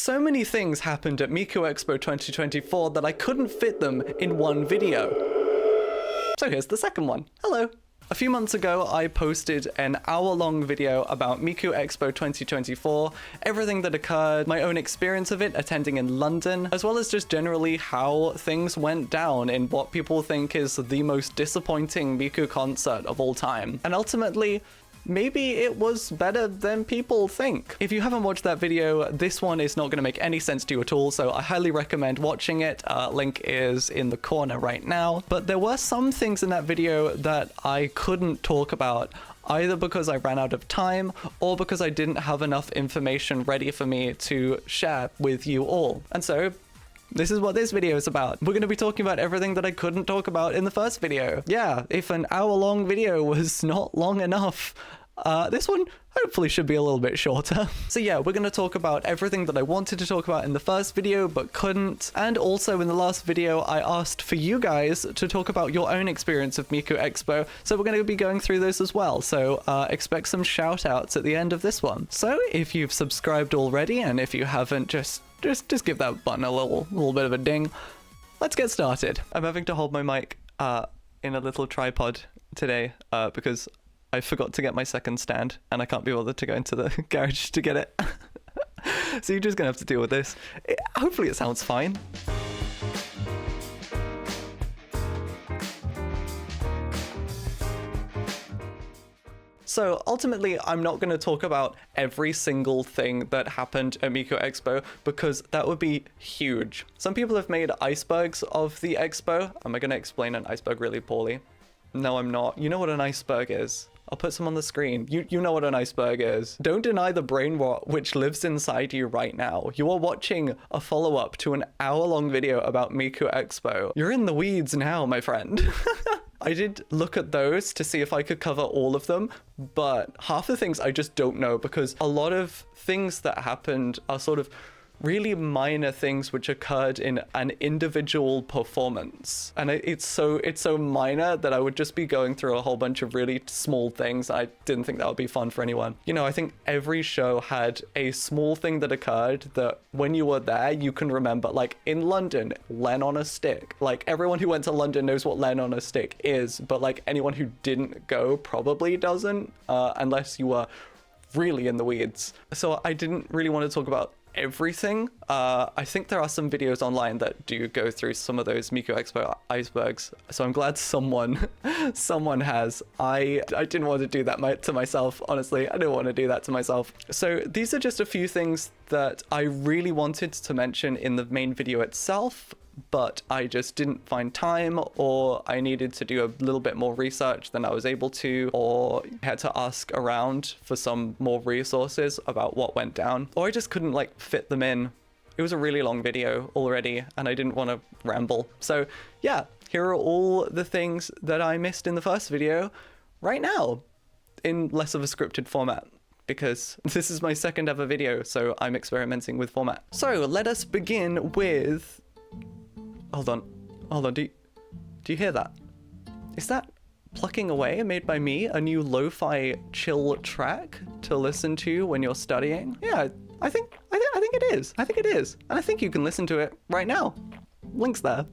So many things happened at MIKU Expo 2024 that I couldn't fit them in one video. So here's the second one. Hello. A few months ago, I posted an hour-long video about MIKU Expo 2024, everything that occurred, my own experience of it attending in London, as well as just generally how things went down in what people think is the most disappointing MIKU concert of all time. And ultimately, maybe it was better than people think. If you haven't watched that video, this one is not going to make any sense to you at all, so I highly recommend watching it. Link is in the corner right now. But there were some things in that video that I couldn't talk about, either because I ran out of time or because I didn't have enough information ready for me to share with you all. And so this is what this video is about. We're going to be talking about everything that I couldn't talk about in the first video. Yeah, if an hour-long video was not long enough, this one hopefully should be a little bit shorter. So yeah, we're going to talk about everything that I wanted to talk about in the first video but couldn't. And also in the last video, I asked for you guys to talk about your own experience of MIKU Expo. So we're going to be going through those as well. So expect some shout outs at the end of this one. So if you've subscribed already, and if you haven't, just give that button a little bit of a ding. Let's get started. I'm having to hold my mic in a little tripod today because I forgot to get my second stand and I can't be bothered to go into the garage to get it. So you're just gonna have to deal with this. Hopefully it sounds fine. So ultimately, I'm not going to talk about every single thing that happened at MIKU Expo because that would be huge. Some people have made icebergs of the expo. Am I going to explain an iceberg really poorly? No, I'm not. You know what an iceberg is. I'll put some on the screen. You know what an iceberg is. Don't deny the brain rot which lives inside you right now. You are watching a follow-up to an hour-long video about MIKU Expo. You're in the weeds now, my friend. I did look at those to see if I could cover all of them, but half the things I just don't know because a lot of things that happened are sort of really minor things which occurred in an individual performance. And it's so minor that I would just be going through a whole bunch of really small things. I didn't think that would be fun for anyone. You know, I think every show had a small thing that occurred that when you were there, you can remember. Like in London, Len on a stick. Like everyone who went to London knows what Len on a stick is, but like anyone who didn't go probably doesn't, unless you were really in the weeds. So I didn't really want to talk about everything. I think there are some videos online that do go through some of those MIKU Expo icebergs, so I'm glad someone has. I didn't want to do that to myself, honestly. I didn't want to do that to myself. So these are just a few things that I really wanted to mention in the main video itself, but I just didn't find time, or I needed to do a little bit more research than I was able to, or had to ask around for some more resources about what went down, or I just couldn't like fit them in. It was a really long video already and I didn't want to ramble. So yeah, here are all the things that I missed in the first video right now in less of a scripted format, because this is my second ever video, so I'm experimenting with format. So let us begin with... Hold on, do you hear that? Is that Plucking Away made by me, a new lo-fi chill track to listen to when you're studying? Yeah, I think it is. I think it is. And I think you can listen to it right now. Link's there.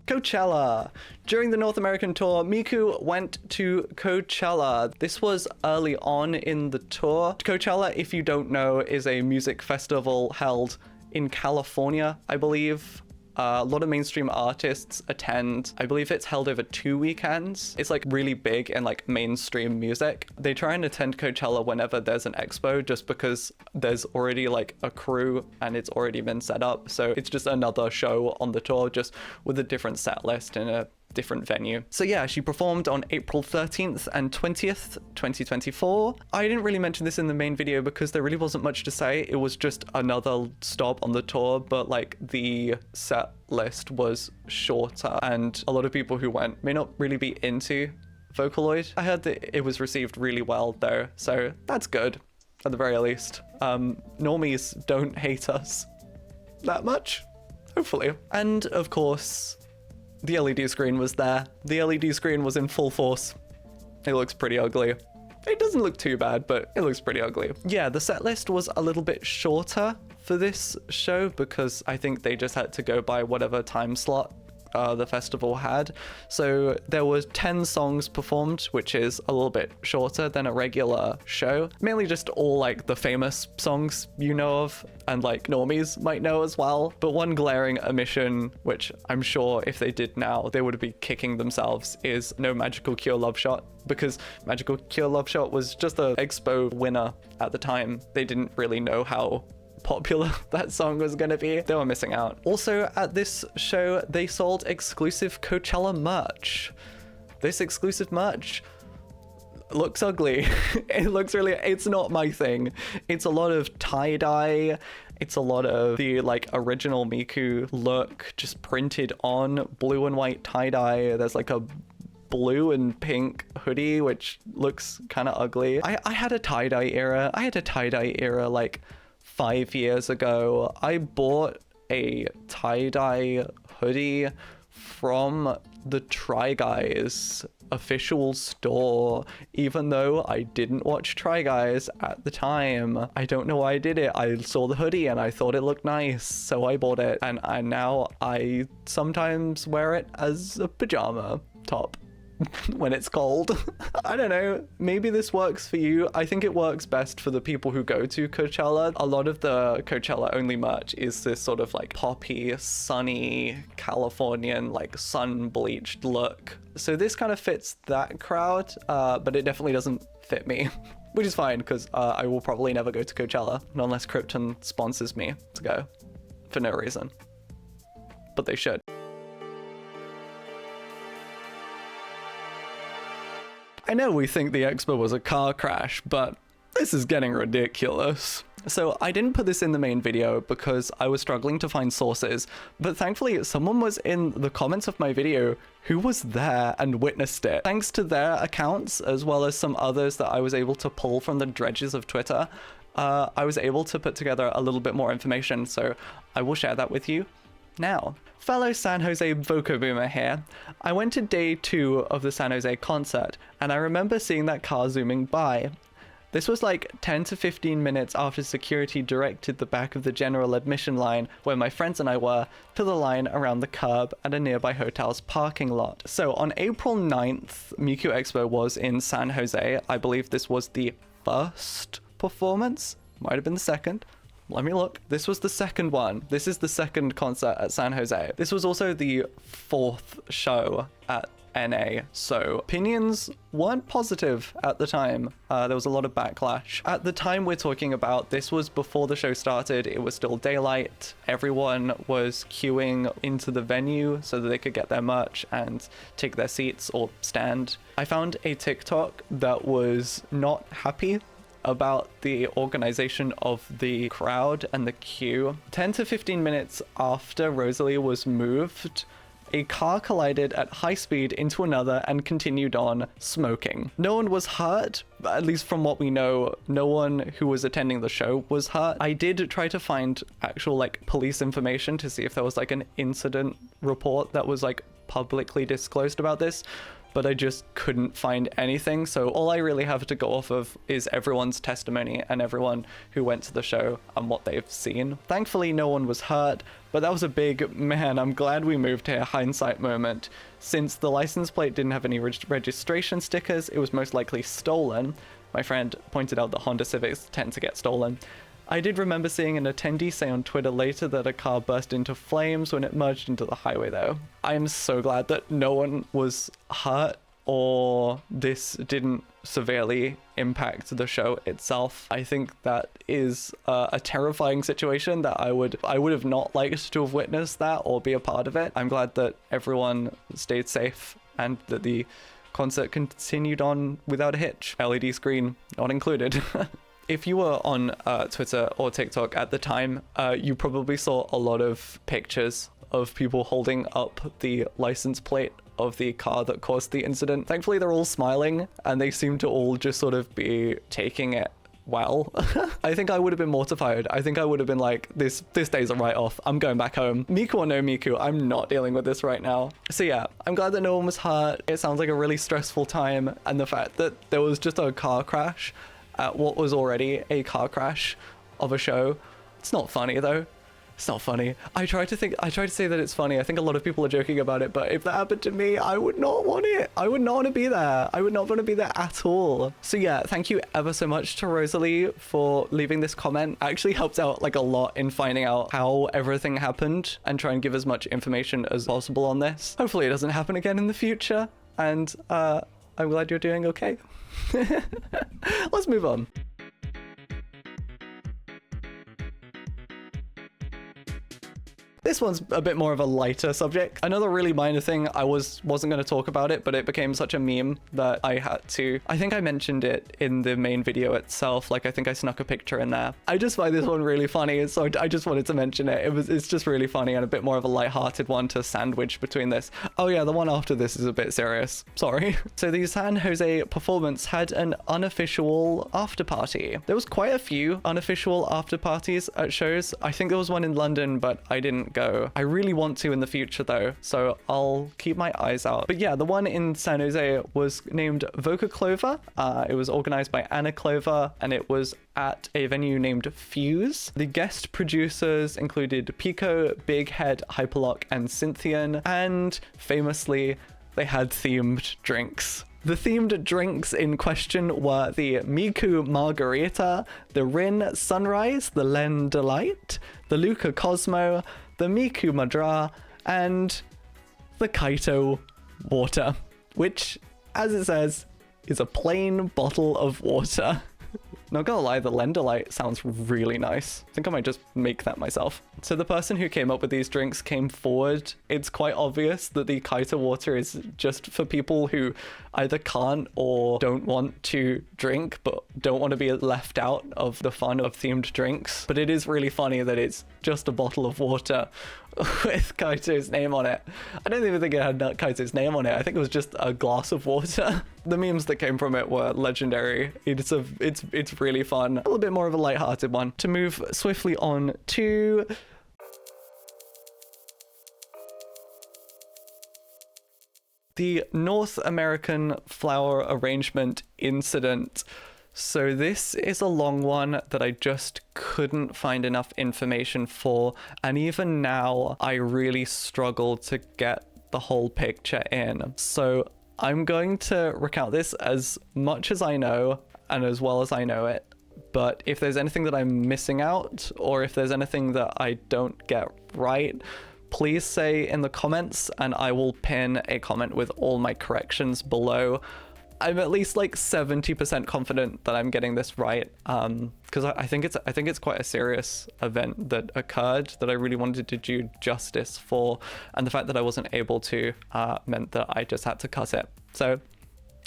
Coachella. During the North American tour, MIKU went to Coachella. This was early on in the tour. Coachella, if you don't know, is a music festival held in California, I believe. A lot of mainstream artists attend. I believe it's held over 2 weekends. It's like really big in like mainstream music. They try and attend Coachella whenever there's an expo just because there's already like a crew and it's already been set up. So it's just another show on the tour, just with a different set list and a different venue. So yeah, she performed on April 13th and 20th, 2024. I didn't really mention this in the main video because there really wasn't much to say. It was just another stop on the tour, but like the set list was shorter and a lot of people who went may not really be into Vocaloid. I heard that it was received really well though, so that's good at the very least. Normies don't hate us that much, hopefully. And of course, the LED screen was there. The LED screen was in full force. It looks pretty ugly. It doesn't look too bad, but it looks pretty ugly. Yeah, the set list was a little bit shorter for this show because I think they just had to go by whatever time slot the festival had. So there was 10 songs performed, which is a little bit shorter than a regular show. Mainly just all like the famous songs you know of and like normies might know as well. But one glaring omission, which I'm sure if they did now, they would be kicking themselves, is no Magical Cure Love Shot, because Magical Cure Love Shot was just a Expo winner at the time. They didn't really know how popular that song was gonna be. They were missing out. Also at this show, they sold exclusive Coachella merch. This exclusive merch looks ugly. It looks really, it's not my thing. It's a lot of tie-dye. It's a lot of the like original Miku look just printed on blue and white tie-dye. There's like a blue and pink hoodie, which looks kind of ugly. I had a tie-dye era. I had a tie-dye era like 5 years ago. I bought a tie-dye hoodie from the Try Guys official store, even though I didn't watch Try Guys at the time. I don't know why I did it. I saw the hoodie and I thought it looked nice, so I bought it, and now I sometimes wear it as a pajama top when it's cold. I don't know, maybe this works for you. I think it works best for the people who go to Coachella. A lot of the Coachella only merch is this sort of like poppy, sunny, Californian, like sun bleached look. So this kind of fits that crowd, but it definitely doesn't fit me. Which is fine, because I will probably never go to Coachella, not unless Krypton sponsors me to go, for no reason. But they should. I know we think the expo was a car crash, but this is getting ridiculous. So I didn't put this in the main video because I was struggling to find sources, but thankfully someone was in the comments of my video who was there and witnessed it. Thanks to their accounts, as well as some others that I was able to pull from the dredges of Twitter, I was able to put together a little bit more information, so I will share that with you now. Fellow San Jose Voco Boomer here. I went to day 2 of the San Jose concert, and I remember seeing that car zooming by. This was like 10 to 15 minutes after security directed the back of the general admission line, where my friends and I were, to the line around the curb at a nearby hotel's parking lot. So on April 9th, MIKU Expo was in San Jose. I believe this was the first performance, might have been the second. Let me look. This was the second one. This is the second concert at San Jose. This was also the 4th show at NA, so opinions weren't positive at the time. There was a lot of backlash. At the time we're talking about, this was before the show started. It was still daylight. Everyone was queuing into the venue so that they could get their merch and take their seats or stand. I found a TikTok that was not happy about the organization of the crowd and the queue. 10 to 15 minutes after Rosalie was moved, a car collided at high speed into another and continued on smoking. No one was hurt, at least from what we know. No one who was attending the show was hurt. I did try to find actual like police information to see if there was like an incident report that was like publicly disclosed about this, but I just couldn't find anything. So all I really have to go off of is everyone's testimony and everyone who went to the show and what they've seen. Thankfully, no one was hurt, but that was a big, man, I'm glad we moved here hindsight moment. Since the license plate didn't have any registration stickers, it was most likely stolen. My friend pointed out that Honda Civics tend to get stolen. I did remember seeing an attendee say on Twitter later that a car burst into flames when it merged into the highway though. I am so glad that no one was hurt or this didn't severely impact the show itself. I think that is a terrifying situation that I would have not liked to have witnessed that or be a part of it. I'm glad that everyone stayed safe and that the concert continued on without a hitch. LED screen not included. If you were on Twitter or TikTok at the time, you probably saw a lot of pictures of people holding up the license plate of the car that caused the incident. Thankfully, they're all smiling and they seem to all just sort of be taking it well. I think I would have been mortified. I think I would have been like, this day's a write-off. I'm going back home. Miku or no Miku, I'm not dealing with this right now. So yeah, I'm glad that no one was hurt. It sounds like a really stressful time, and the fact that there was just a car crash at what was already a car crash of a show. It's not funny though. It's not funny. I try to say that it's funny. I think a lot of people are joking about it, but if that happened to me, I would not want it. I would not want to be there. I would not want to be there at all. So yeah, thank you ever so much to Rosalie for leaving this comment. It actually helped out like a lot in finding out how everything happened and try and give as much information as possible on this. Hopefully it doesn't happen again in the future. And I'm glad you're doing okay. Let's move on. This one's a bit more of a lighter subject. Another really minor thing, I wasn't going to talk about it, but it became such a meme that I had to. I think I mentioned it in the main video itself. Like, I think I snuck a picture in there. I just find this one really funny, so I just wanted to mention it. It's just really funny and a bit more of a lighthearted one to sandwich between this. Oh yeah, the one after this is a bit serious. Sorry. So the San Jose performance had an unofficial after party. There was quite a few unofficial after parties at shows. I think there was one in London, but I didn't go. I really want to in the future though, so I'll keep my eyes out. But yeah, the one in San Jose was named Vocaloid. It was organized by Anna Clover, and it was at a venue named Fuse. The guest producers included Pico, Big Head, Hyperlock, and Cynthian, and famously, they had themed drinks. The themed drinks in question were the Miku Margarita, the Rin Sunrise, the Len Delight, the Luca Cosmo, the Miku Madra, and the Kaito Water, which, as it says, is a plain bottle of water. Not gonna lie, the Lenderlight sounds really nice. I think I might just make that myself. So the person who came up with these drinks came forward. It's quite obvious that the Kaito water is just for people who either can't or don't want to drink, but don't want to be left out of the fun of themed drinks. But it is really funny that it's just a bottle of water with Kaito's name on it. I don't even think it had Kaito's name on it. I think it was just a glass of water. The memes that came from it were legendary. It's really fun. A little bit more of a lighthearted one. To move swiftly on to the North American flower arrangement incident. So this is a long one that I just couldn't find enough information for, and even now I really struggle to get the whole picture in. So I'm going to recount this as much as I know and as well as I know it, but if there's anything that I'm missing out or if there's anything that I don't get right, please say in the comments and I will pin a comment with all my corrections below. I'm at least like 70% confident that I'm getting this right, because I think it's quite a serious event that occurred that I really wanted to do justice for, and the fact that I wasn't able to meant that I just had to cut it. So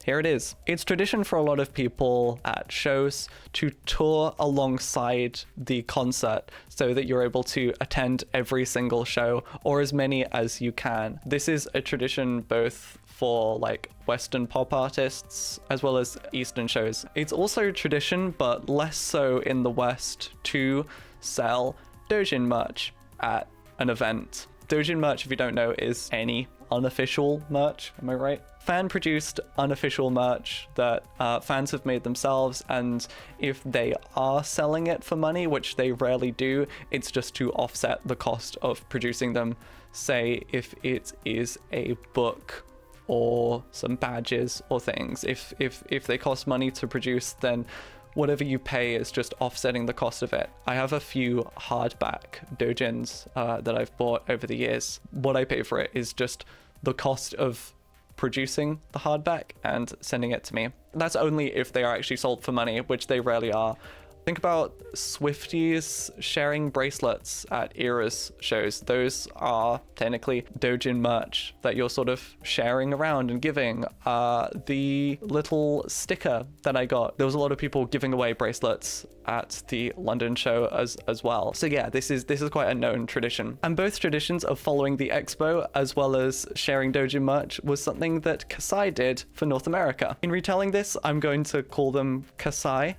here it is. It's tradition for a lot of people at shows to tour alongside the concert so that you're able to attend every single show or as many as you can. This is a tradition both for like Western pop artists as well as Eastern shows. It's also tradition, but less so in the West, to sell doujin merch at an event. Doujin merch, if you don't know, is any unofficial merch, am I right? Fan-produced unofficial merch that fans have made themselves, and if they are selling it for money, which they rarely do, it's just to offset the cost of producing them. Say if it is a book or some badges or things, if they cost money to produce, then whatever you pay is just offsetting the cost of it. I have a few hardback doujins that I've bought over the years. What I pay for it is just the cost of producing the hardback and sending it to me. That's only if they are actually sold for money, which they rarely are. Think about Swifties sharing bracelets at Era's shows. Those are technically Dojin merch that you're sort of sharing around and giving. The little sticker that I got, there was a lot of people giving away bracelets at the London show as well. So yeah, this is quite a known tradition. And both traditions of following the expo as well as sharing Dojin merch was something that Kasai did for North America. In retelling this, I'm going to call them Kasai,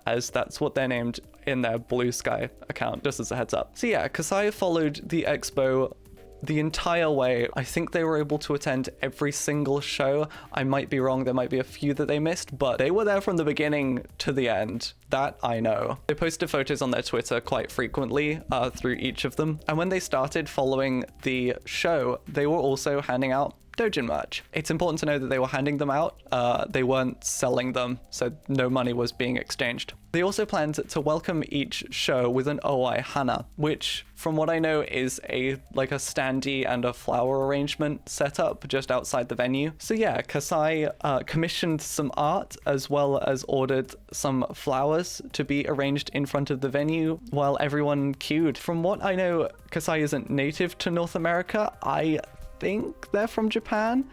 as that's what they're named in their Blue Sky account, just as a heads up. So yeah, Kasai followed the expo the entire way. I think they were able to attend every single show. I might be wrong, there might be a few that they missed, but they were there from the beginning to the end. That I know. They posted photos on their Twitter quite frequently through each of them. And when they started following the show, they were also handing out Dojin merch. It's important to know that they were handing them out. They weren't selling them, so no money was being exchanged. They also planned to welcome each show with an Owai Hana, which from what I know is like a standee and a flower arrangement set up just outside the venue. So yeah, Kasai commissioned some art as well as ordered some flowers to be arranged in front of the venue while everyone queued. From what I know, Kasai isn't native to North America. I think they're from Japan.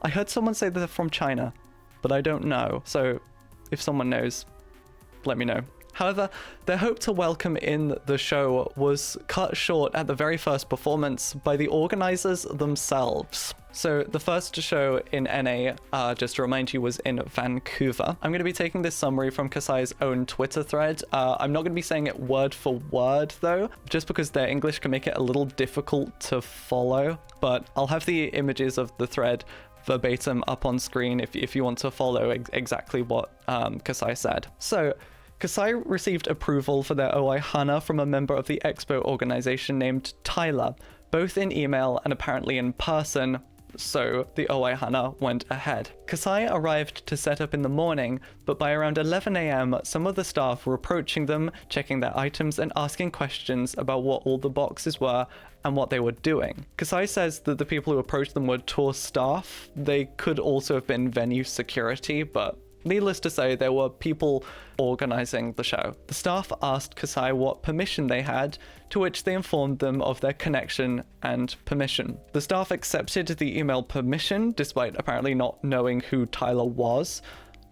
I heard someone say they're from China, but I don't know. So if someone knows, let me know. However, their hope to welcome in the show was cut short at the very first performance by the organizers themselves. So the first show in NA, just to remind you, was in Vancouver. I'm going to be taking this summary from Kasai's own Twitter thread. I'm not going to be saying it word for word though, just because their English can make it a little difficult to follow, but I'll have the images of the thread verbatim up on screen if you want to follow exactly what Kasai said. So Kasai received approval for their Owai Hana from a member of the expo organization named Tyler, both in email and apparently in person, so the Owai Hana went ahead. Kasai arrived to set up in the morning, but by around 11 a.m, some of the staff were approaching them, checking their items and asking questions about what all the boxes were and what they were doing. Kasai says that the people who approached them were tour staff. They could also have been venue security, but needless to say, there were people organizing the show. The staff asked Kasai what permission they had, to which they informed them of their connection and permission. The staff accepted the email permission, despite apparently not knowing who Tyler was.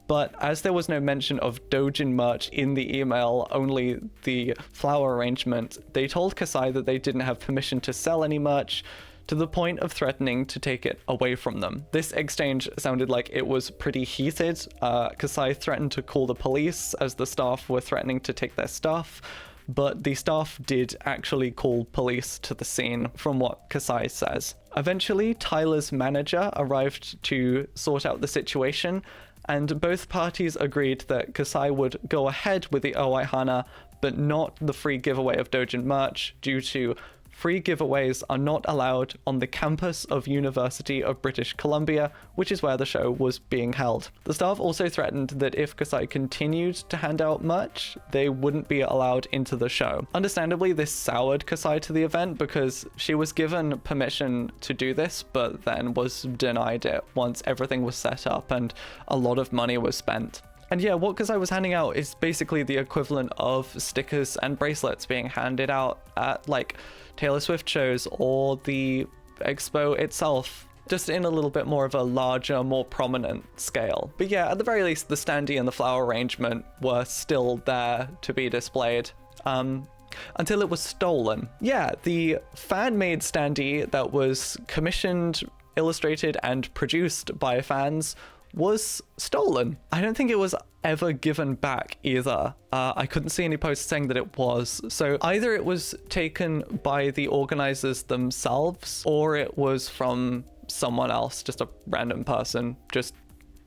But as there was no mention of Dojin merch in the email, only the flower arrangement, they told Kasai that they didn't have permission to sell any merch, to the point of threatening to take it away from them. This exchange sounded like it was pretty heated. Kasai threatened to call the police as the staff were threatening to take their stuff, but the staff did actually call police to the scene, from what Kasai says. Eventually, Tyler's manager arrived to sort out the situation, and both parties agreed that Kasai would go ahead with the Owai Hana, but not the free giveaway of Dojin merch, due to free giveaways are not allowed on the campus of University of British Columbia, which is where the show was being held. The staff also threatened that if Kasai continued to hand out merch, they wouldn't be allowed into the show. Understandably, this soured Kasai to the event because she was given permission to do this, but then was denied it once everything was set up and a lot of money was spent. And yeah, what Kasai was handing out is basically the equivalent of stickers and bracelets being handed out at like Taylor Swift shows or the expo itself, just in a little bit more of a larger, more prominent scale. But yeah, at the very least, the standee and the flower arrangement were still there to be displayed. Until it was stolen. Yeah, the fan-made standee that was commissioned, illustrated, and produced by fans was stolen. I don't think it was ever given back either. I couldn't see any posts saying that it was. So either it was taken by the organizers themselves, or it was from someone else, just a random person just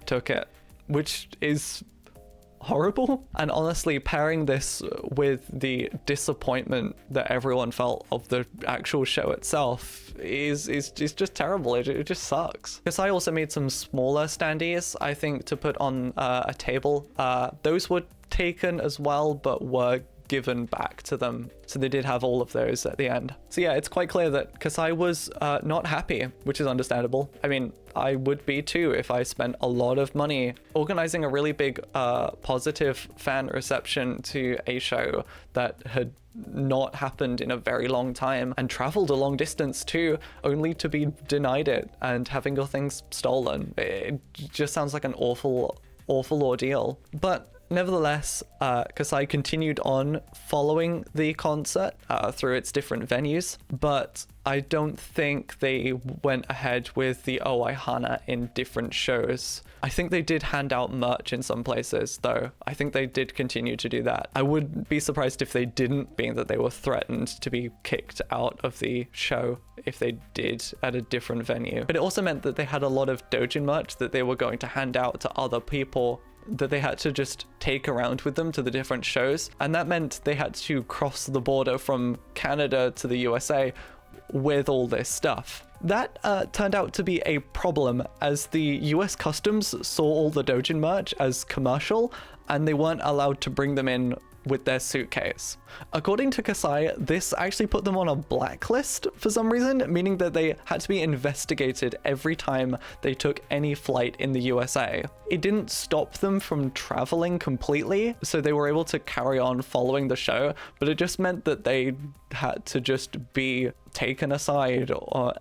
took it, which is horrible. And honestly, pairing this with the disappointment that everyone felt of the actual show itself is just terrible. It just sucks. Kasai also made some smaller standees, I think, to put on a table. Those were taken as well, but were given back to them. So they did have all of those at the end. So yeah, it's quite clear that Kasai was not happy, which is understandable. I mean, I would be too if I spent a lot of money organizing a really big positive fan reception to a show that had not happened in a very long time and traveled a long distance too, only to be denied it and having your things stolen. It just sounds like an awful ordeal. But nevertheless, Kasai continued on following the concert through its different venues, but I don't think they went ahead with the Owaihana in different shows. I think they did hand out merch in some places, though. I think they did continue to do that. I would be surprised if they didn't, being that they were threatened to be kicked out of the show if they did at a different venue. But it also meant that they had a lot of Dojin merch that they were going to hand out to other people that they had to just take around with them to the different shows. And that meant they had to cross the border from Canada to the USA with all this stuff. That turned out to be a problem, as the US Customs saw all the Dojin merch as commercial and they weren't allowed to bring them in with their suitcase. According to Kasai, this actually put them on a blacklist for some reason, meaning that they had to be investigated every time they took any flight in the USA. It didn't stop them from traveling completely, so they were able to carry on following the show, but it just meant that they had to just be taken aside,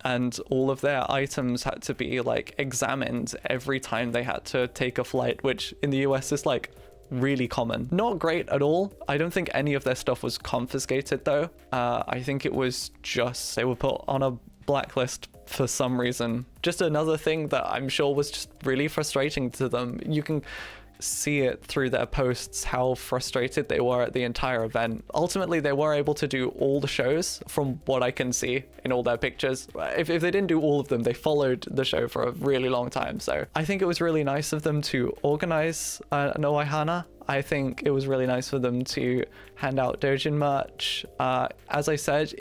and all of their items had to be like examined every time they had to take a flight, which in the US is like really common. Not great at all. I don't think any of their stuff was confiscated though. I think it was just they were put on a blacklist for some reason. Just another thing that I'm sure was just really frustrating to them. You can see it through their posts how frustrated they were at the entire event. Ultimately, they were able to do all the shows from what I can see in all their pictures. If they didn't do all of them, they followed the show for a really long time. So I think it was really nice of them to organize an Owaihana. I think it was really nice for them to hand out Dojin merch. As I said,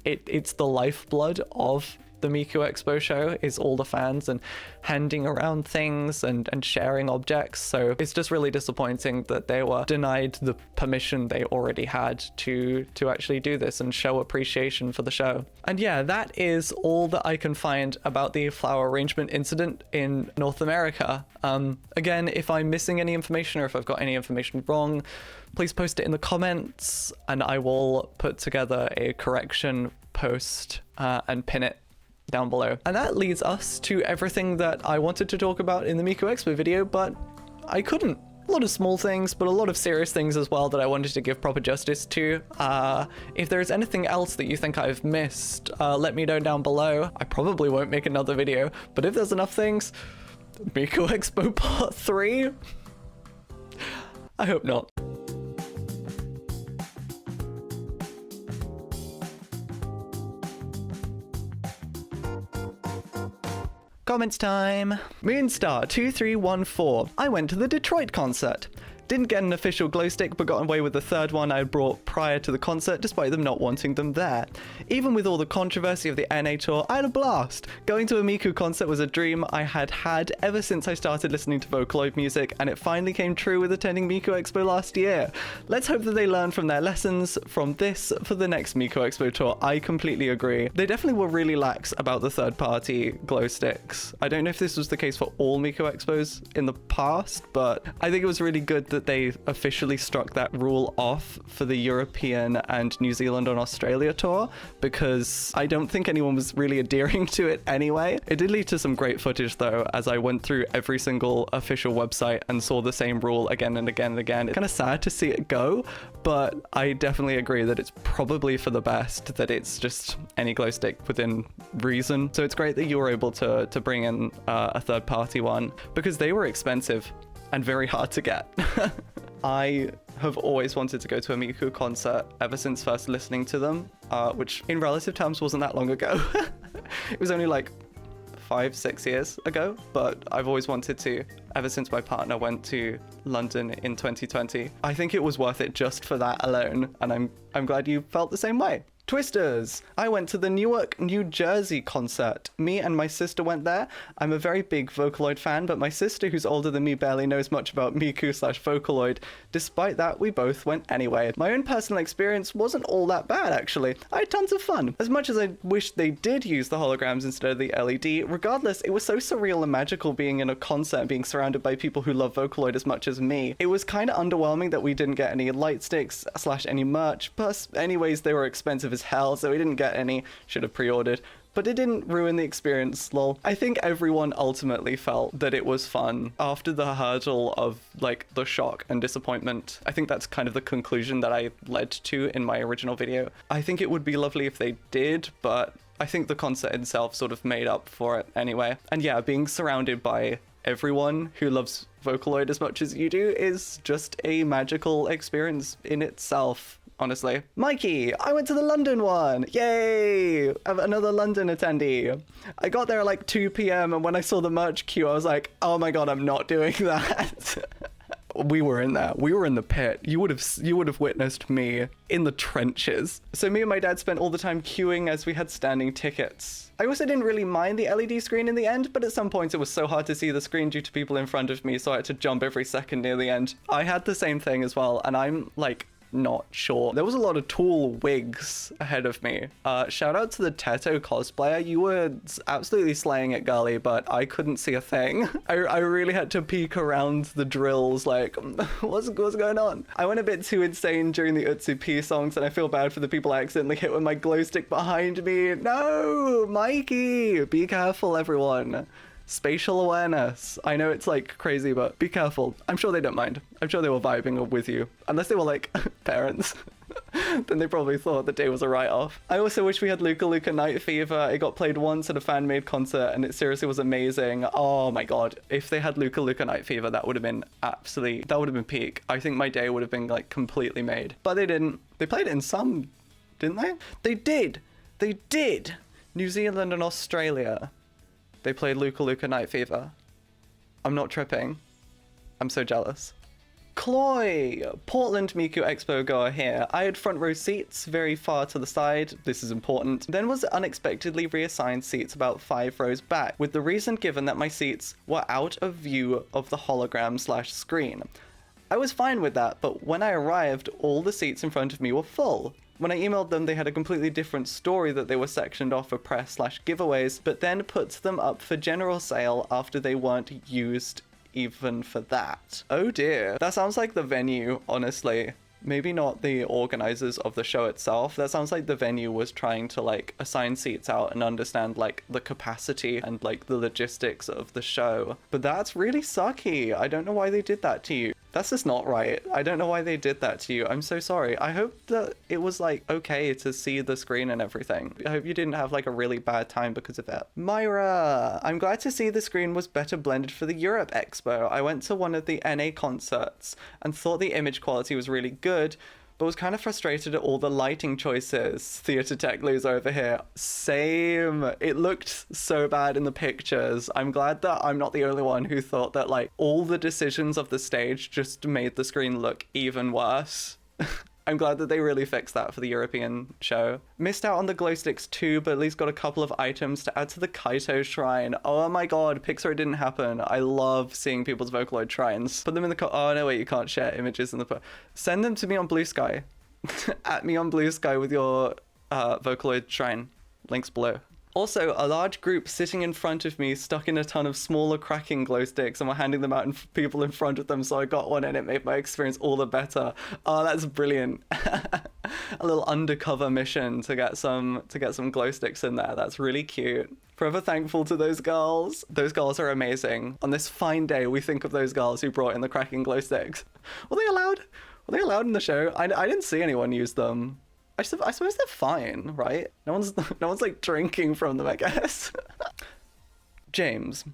it's the lifeblood of the MIKU Expo show, is all the fans and handing around things and sharing objects. So it's just really disappointing that they were denied the permission they already had to actually do this and show appreciation for the show. And yeah, that is all that I can find about the flower arrangement incident in North America. Again, if I'm missing any information or if I've got any information wrong, please post it in the comments and I will put together a correction post and pin it down below. And that leads us to everything that I wanted to talk about in the MIKU Expo video, but I couldn't. A lot of small things, but a lot of serious things as well that I wanted to give proper justice to. If there's anything else that you think I've missed, let me know down below. I probably won't make another video, but if there's enough things, MIKU Expo Part 3? I hope not. Comments time. Moonstar2314. I went to the Detroit concert. Didn't get an official glow stick, but got away with the third one I had brought prior to the concert, despite them not wanting them there. Even with all the controversy of the NA tour, I had a blast. Going to a MIKU concert was a dream I had had ever since I started listening to Vocaloid music, and it finally came true with attending MIKU Expo last year. Let's hope that they learn from their lessons from this for the next MIKU Expo tour. I completely agree. They definitely were really lax about the third-party glow sticks. I don't know if this was the case for all MIKU Expos in the past, but I think it was really good that they officially struck that rule off for the European and New Zealand and Australia tour, because I don't think anyone was really adhering to it anyway. It did lead to some great footage though, as I went through every single official website and saw the same rule again and again and again. It's kind of sad to see it go, but I definitely agree that it's probably for the best that it's just any glow stick within reason. So it's great that you were able to bring in a third party one, because they were expensive and very hard to get. I have always wanted to go to a MIKU concert ever since first listening to them, which in relative terms wasn't that long ago. It was only like 5-6 years ago, but I've always wanted to ever since my partner went to London in 2020. I think it was worth it just for that alone, and I'm glad you felt the same way. Twisters. I went to the Newark, New Jersey concert. Me and my sister went there. I'm a very big Vocaloid fan, but my sister, who's older than me, barely knows much about Miku/Vocaloid. Despite that, we both went anyway. My own personal experience wasn't all that bad, actually. I had tons of fun. As much as I wish they did use the holograms instead of the LED, regardless, it was so surreal and magical being in a concert and being surrounded by people who love Vocaloid as much as me. It was kind of underwhelming that we didn't get any light sticks / any merch. Plus, anyways, they were expensive as hell, so we didn't get any. Should have pre-ordered. But it didn't ruin the experience, lol. I think everyone ultimately felt that it was fun after the hurdle of, like, the shock and disappointment. I think that's kind of the conclusion that I led to in my original video. I think it would be lovely if they did, but I think the concert itself sort of made up for it anyway. And yeah, being surrounded by everyone who loves Vocaloid as much as you do is just a magical experience in itself. Honestly. Mikey, I went to the London one. Yay! Another London attendee. I got there at like 2 p.m. and when I saw the merch queue, I was like, oh my god, I'm not doing that. We were in there. We were in the pit. You would have witnessed me in the trenches. So me and my dad spent all the time queuing as we had standing tickets. I also didn't really mind the LED screen in the end, but at some points it was so hard to see the screen due to people in front of me, so I had to jump every second near the end. I had the same thing as well, and I'm like not sure. There was a lot of tall wigs ahead of me. Shout out to the Teto cosplayer. You were absolutely slaying it, girly, but I couldn't see a thing. I really had to peek around the drills like, what's going on? I went a bit too insane during the Utsupi songs, and I feel bad for the people I accidentally hit with my glow stick behind me. No, Mikey, be careful, everyone. Spatial awareness. I know it's like crazy, but be careful. I'm sure they don't mind. I'm sure they were vibing with you. Unless they were like parents. Then they probably thought the day was a write-off. I also wish we had Luka Luka Night Fever. It got played once at a fan-made concert and it seriously was amazing. Oh my god. If they had Luka Luka Night Fever, that would have been absolutely, that would have been peak. I think my day would have been like completely made. But they didn't. They played it in some, didn't they? They did. They did. New Zealand and Australia. They played Luka Luka Night Fever. I'm not tripping. I'm so jealous. Cloy! Portland Miku Expo goer here. I had front row seats very far to the side. This is important. Then was unexpectedly reassigned seats about 5 rows back, with the reason given that my seats were out of view of the hologram / screen. I was fine with that, but when I arrived, all the seats in front of me were full. When I emailed them, they had a completely different story that they were sectioned off for press / giveaways, but then put them up for general sale after they weren't used even for that. Oh dear. That sounds like the venue, honestly. Maybe not the organizers of the show itself. That sounds like the venue was trying to like assign seats out and understand like the capacity and like the logistics of the show. But that's really sucky. I don't know why they did that to you. That's just not right. I don't know why they did that to you. I'm so sorry. I hope that it was like okay to see the screen and everything. I hope you didn't have like a really bad time because of it. Myra, I'm glad to see the screen was better blended for the Europe Expo. I went to one of the NA concerts and thought the image quality was really good, but was kind of frustrated at all the lighting choices. Theater Tech loser over here. Same. It looked so bad in the pictures. I'm glad that I'm not the only one who thought that like all the decisions of the stage just made the screen look even worse. I'm glad that they really fixed that for the European show. Missed out on the glow sticks too, but at least got a couple of items to add to the Kaito shrine. Oh my god, Pixar didn't happen. I love seeing people's Vocaloid shrines. Put them in the oh no wait, you can't share images in the send them to me on Blue Sky. At me on Blue Sky with your Vocaloid shrine. Links below. Also, a large group sitting in front of me stuck in a ton of smaller cracking glow sticks and were handing them out and people in front of them, so I got one and it made my experience all the better. Oh, that's brilliant. A little undercover mission to get some glow sticks in there. That's really cute. Forever thankful to those girls. Those girls are amazing. On this fine day, we think of those girls who brought in the cracking glow sticks. Were they allowed? Were they allowed in the show? I didn't see anyone use them. I suppose they're fine, right? No one's like drinking from them, I guess. James,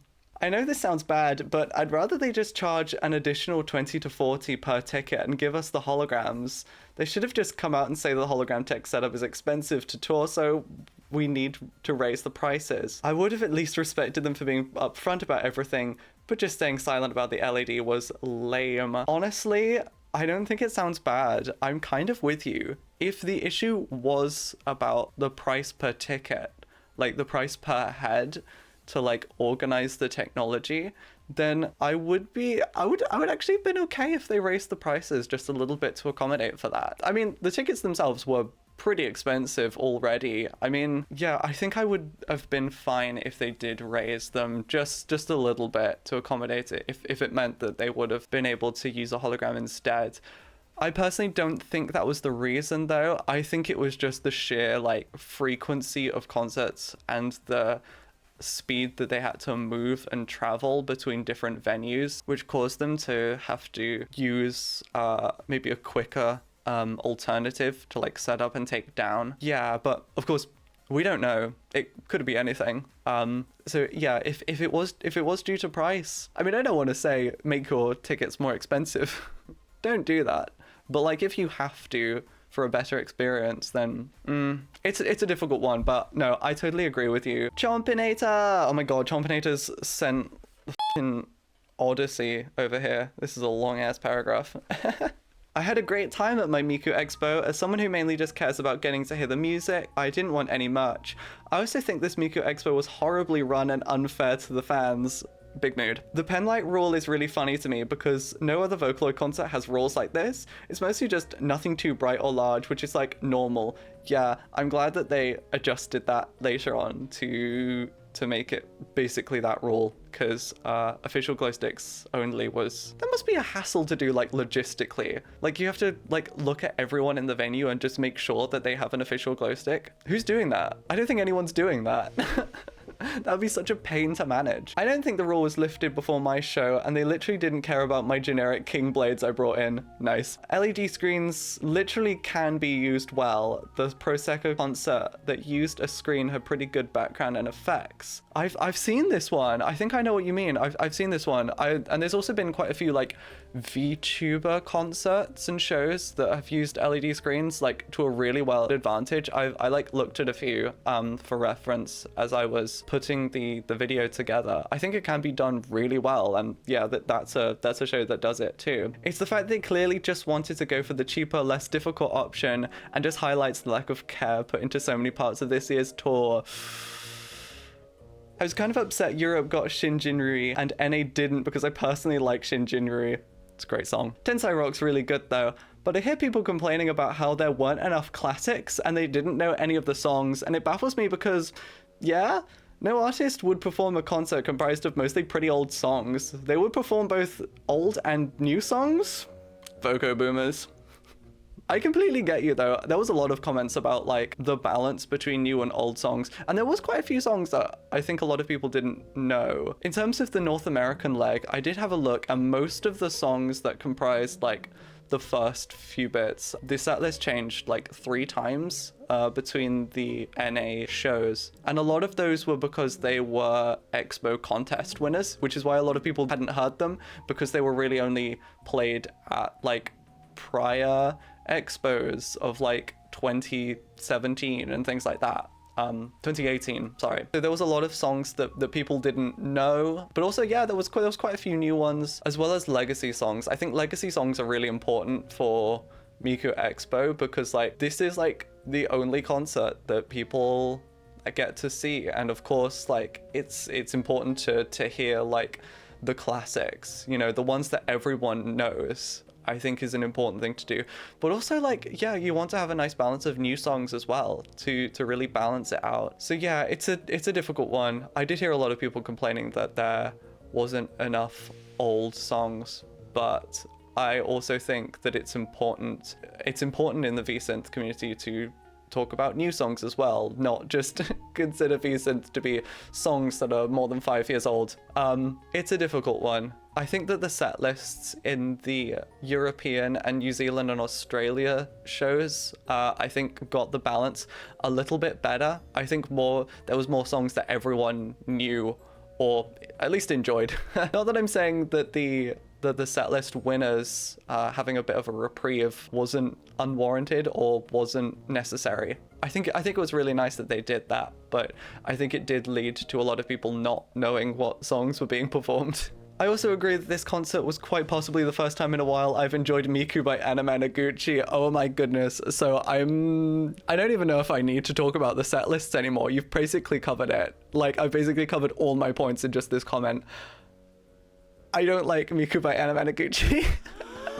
I know this sounds bad, but I'd rather they just charge an additional 20 to 40 per ticket and give us the holograms. They should have just come out and say the hologram tech setup is expensive to tour, so we need to raise the prices. I would have at least respected them for being upfront about everything, but just staying silent about the LED was lame. Honestly, I don't think it sounds bad. I'm kind of with you. If the issue was about the price per ticket, like the price per head to like organize the technology, then I would actually have been okay if they raised the prices just a little bit to accommodate for that. I mean, the tickets themselves were pretty expensive already. I mean, yeah, I think I would have been fine if they did raise them just a little bit to accommodate it, if it meant that they would have been able to use a hologram instead. I personally don't think that was the reason though. I think it was just the sheer like frequency of concerts and the speed that they had to move and travel between different venues, which caused them to have to use maybe a quicker alternative to like set up and take down. Yeah, but of course we don't know. It could be anything. So yeah, if it was due to price, I mean, I don't want to say make your tickets more expensive. Don't do that. But like if you have to for a better experience, then it's a difficult one. But no, I totally agree with you. Chompinator! Oh my god, Chompinator's sent the f***ing Odyssey over here. This is a long ass paragraph. I had a great time at my MIKU Expo. As someone who mainly just cares about getting to hear the music, I didn't want any merch. I also think this MIKU Expo was horribly run and unfair to the fans. Big mood. The penlight rule is really funny to me because no other Vocaloid concert has rules like this. It's mostly just nothing too bright or large, which is like normal. Yeah, I'm glad that they adjusted that later on to make it basically that rule, because official glow sticks only was... That must be a hassle to do, like, logistically. Like, you have to, like, look at everyone in the venue and just make sure that they have an official glow stick. Who's doing that? I don't think anyone's doing that. That would be such a pain to manage. I don't think the rule was lifted before my show, and they literally didn't care about my generic king blades I brought in. Nice. LED screens literally can be used well. The Prosecco concert that used a screen had pretty good background and effects. I've seen this one. I think I know what you mean. I've seen this one. And there's also been quite a few like VTuber concerts and shows that have used LED screens like to a really well advantage. I like looked at a few for reference as I was putting the video together. I think it can be done really well, and yeah, that's a show that does it too. It's the fact they clearly just wanted to go for the cheaper, less difficult option, and just highlights the lack of care put into so many parts of this year's tour. I was kind of upset Europe got Shinjinri and NA didn't, because I personally like Shinjinri. It's a great song. Tensai Rock's really good though, but I hear people complaining about how there weren't enough classics and they didn't know any of the songs, and it baffles me because, yeah, no artist would perform a concert comprised of mostly pretty old songs. They would perform both old and new songs. Voco boomers. I completely get you though. There was a lot of comments about like the balance between new and old songs, and there was quite a few songs that I think a lot of people didn't know. In terms of the North American leg, I did have a look, and most of the songs that comprised like the first few bits, the setlist changed like 3 times between the NA shows, and a lot of those were because they were Expo contest winners, which is why a lot of people hadn't heard them, because they were really only played at like prior expos of like 2017 and things like that. 2018, sorry. So there was a lot of songs that people didn't know, but also, yeah, there was quite a few new ones, as well as legacy songs. I think legacy songs are really important for MIKU Expo, because like this is like the only concert that people get to see, and of course like it's important to hear like the classics, you know, the ones that everyone knows. I think is an important thing to do, but also like, yeah, you want to have a nice balance of new songs as well to really balance it out. So yeah, it's a difficult one. I did hear a lot of people complaining that there wasn't enough old songs, but I also think that it's important in the V-Synth community to talk about new songs as well, not just consider V-Synth to be songs that are more than 5 years old. It's a difficult one. I think that the set lists in the European and New Zealand and Australia shows, I think got the balance a little bit better. I think there was more songs that everyone knew, or at least enjoyed. Not that I'm saying that the setlist winners having a bit of a reprieve wasn't unwarranted or wasn't necessary. I think it was really nice that they did that, but I think it did lead to a lot of people not knowing what songs were being performed. I also agree that this concert was quite possibly the first time in a while I've enjoyed Miku by Anna Managuchi. Oh my goodness. So I don't even know if I need to talk about the set lists anymore. You've basically covered it. Like, I've basically covered all my points in just this comment. I don't like Miku by Anna Managuchi.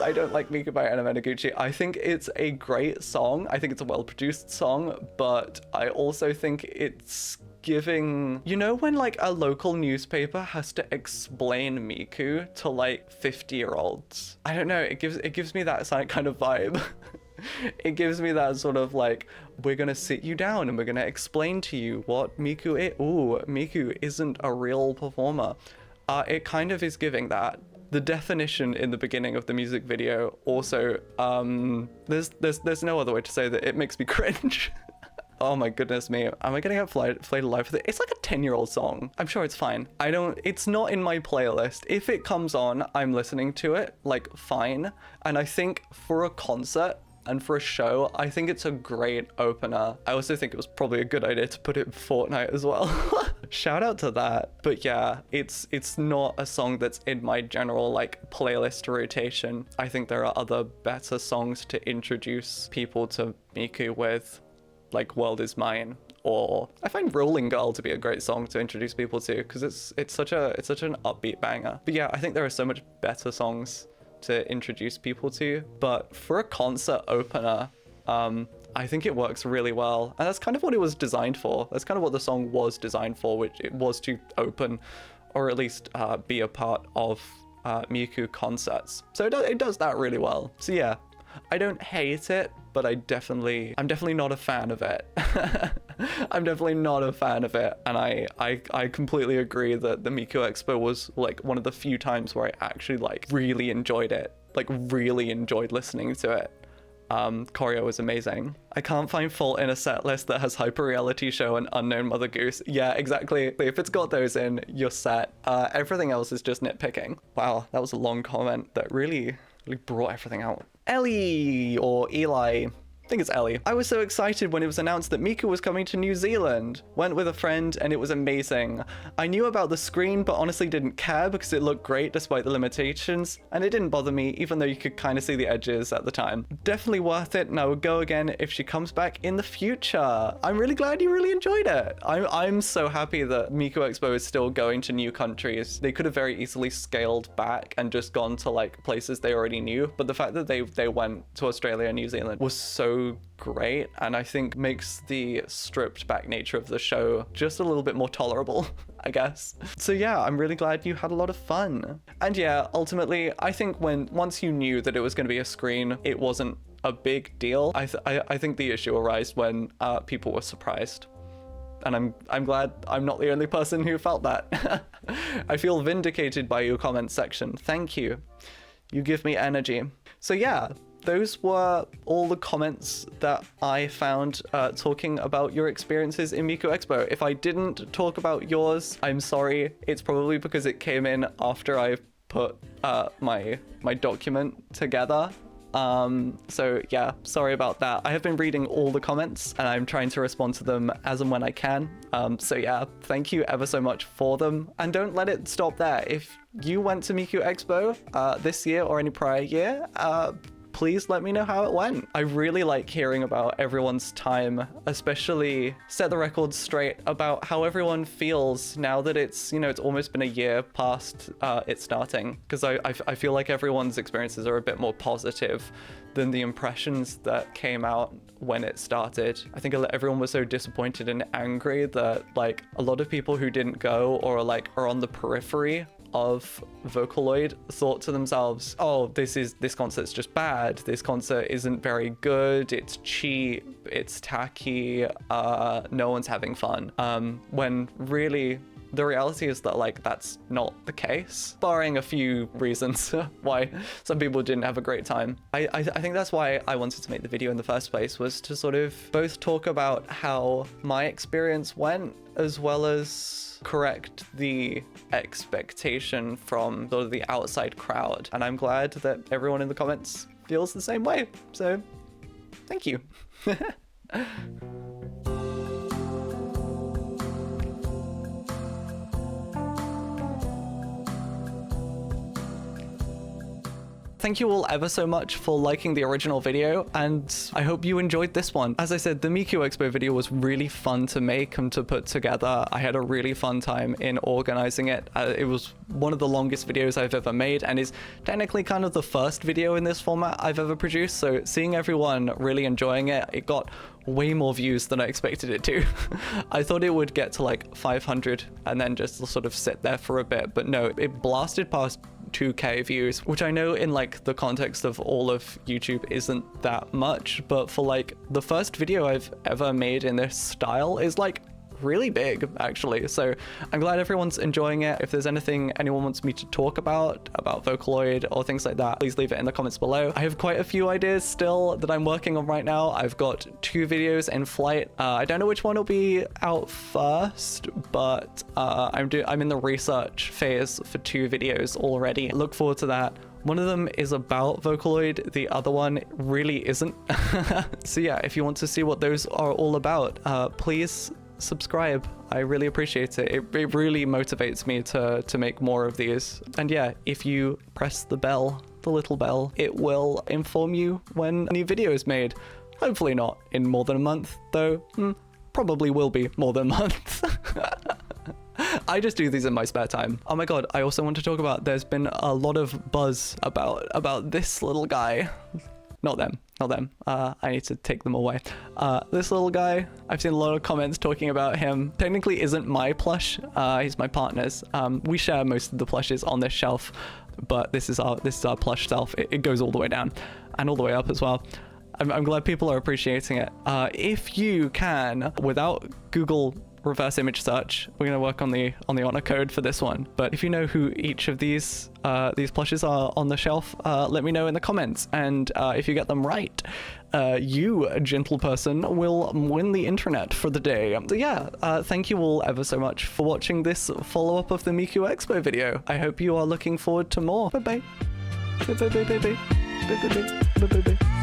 I don't like Miku by Anna Managuchi. I think it's a great song. I think it's a well-produced song, but I also think it's giving, you know, when like a local newspaper has to explain Miku to like 50-year-olds. I don't know, it gives me that kind of vibe. It gives me that sort of like, we're gonna sit you down and we're gonna explain to you what Miku is. Ooh, Miku isn't a real performer. It kind of is giving that. The definition in the beginning of the music video also, there's no other way to say that, it makes me cringe. Oh my goodness me. Am I gonna get flayed alive with it? It's like a 10-year-old song. I'm sure it's fine. It's not in my playlist. If it comes on, I'm listening to it, like, fine. And I think for a concert and for a show, I think it's a great opener. I also think it was probably a good idea to put it in Fortnite as well. Shout out to that. But yeah, it's not a song that's in my general like playlist rotation. I think there are other better songs to introduce people to Miku with, like World Is Mine, or I find Rolling Girl to be a great song to introduce people to, because it's such an upbeat banger. But yeah, I think there are so much better songs to introduce people to, but for a concert opener, I think it works really well, and that's kind of what it was designed for. That's kind of what the song was designed for, which it was to open, or at least be a part of Miku concerts. So it does that really well. So yeah, I don't hate it, but I'm definitely not a fan of it. I'm definitely not a fan of it, and I completely agree that the MIKU Expo was like one of the few times where I actually like really enjoyed it, like really enjoyed listening to it. Choreo was amazing. I can't find fault in a set list that has Hyper Reality Show and Unknown Mother Goose. Yeah, exactly. If it's got those in, you're set. Everything else is just nitpicking. Wow, that was a long comment that really brought everything out. Ellie, or Eli. I think it's Ellie. I was so excited when it was announced that Miku was coming to New Zealand. Went with a friend and it was amazing. I knew about the screen but honestly didn't care because it looked great despite the limitations, and it didn't bother me even though you could kind of see the edges at the time. Definitely worth it, and I would go again if she comes back in the future. I'm really glad you really enjoyed it. I'm so happy that MIKU Expo is still going to new countries. They could have very easily scaled back and just gone to like places they already knew, but the fact that they went to Australia and New Zealand was so great, and I think makes the stripped back nature of the show just a little bit more tolerable, I guess. So yeah, I'm really glad you had a lot of fun. And yeah, ultimately, I think once you knew that it was going to be a screen, it wasn't a big deal. I think the issue arose when people were surprised. And I'm glad I'm not the only person who felt that. I feel vindicated by your comment section. Thank you. You give me energy. So yeah, those were all the comments that I found talking about your experiences in MIKU Expo. If I didn't talk about yours, I'm sorry. It's probably because it came in after I put my document together. So yeah, sorry about that. I have been reading all the comments and I'm trying to respond to them as and when I can. So yeah, thank you ever so much for them. And don't let it stop there. If you went to MIKU Expo this year or any prior year, please let me know how it went. I really like hearing about everyone's time, especially set the record straight about how everyone feels now that it's, you know, it's almost been a year past it starting, because I feel like everyone's experiences are a bit more positive than the impressions that came out when it started. I think everyone was so disappointed and angry that like a lot of people who didn't go or like are on the periphery of Vocaloid thought to themselves, oh, this concert's just bad, this concert isn't very good, it's cheap, it's tacky, no one's having fun, when really the reality is that like that's not the case, barring a few reasons why some people didn't have a great time. I think that's why I wanted to make the video in the first place, was to sort of both talk about how my experience went as well as correct the expectation from sort of the outside crowd. And I'm glad that everyone in the comments feels the same way. So thank you. Thank you all ever so much for liking the original video, and I hope you enjoyed this one. As I said, the MIKU Expo video was really fun to make and to put together. I had a really fun time in organizing it. It was one of the longest videos I've ever made, and is technically kind of the first video in this format I've ever produced. So seeing everyone really enjoying it, it got way more views than I expected it to. I thought it would get to like 500 and then just sort of sit there for a bit, but no, it blasted past 2K views, which I know in like the context of all of YouTube isn't that much, but for like the first video I've ever made in this style is like really big, actually. So I'm glad everyone's enjoying it. If there's anything anyone wants me to talk about Vocaloid or things like that, please leave it in the comments below. I have quite a few ideas still that I'm working on right now. I've got 2 videos in flight. I don't know which one will be out first, but I'm in the research phase for 2 videos already. Look forward to that. One of them is about Vocaloid, the other one really isn't. So yeah, if you want to see what those are all about, please subscribe. I really appreciate it. It really motivates me to make more of these. And yeah, if you press the bell, the little bell, it will inform you when a new video is made. Hopefully not in more than a month, though. Probably will be more than a month. I just do these in my spare time. Oh my god, I also want to talk about, there's been a lot of buzz about this little guy. Not them. I need to take them away. This little guy, I've seen a lot of comments talking about him. Technically isn't my plush, he's my partner's. We share most of the plushes on this shelf, but this is our plush shelf. It goes all the way down and all the way up as well. I'm glad people are appreciating it. If you can, without Google reverse image search, we're going to work on the honor code for this one, but if you know who each of these plushes are on the shelf, let me know in the comments, and if you get them right, you, a gentle person, will win the internet for the day. Yeah, thank you all ever so much for watching this follow-up of the MIKU Expo video. I hope you are looking forward to more. Bye bye. Bye bye bye bye bye bye bye bye bye bye.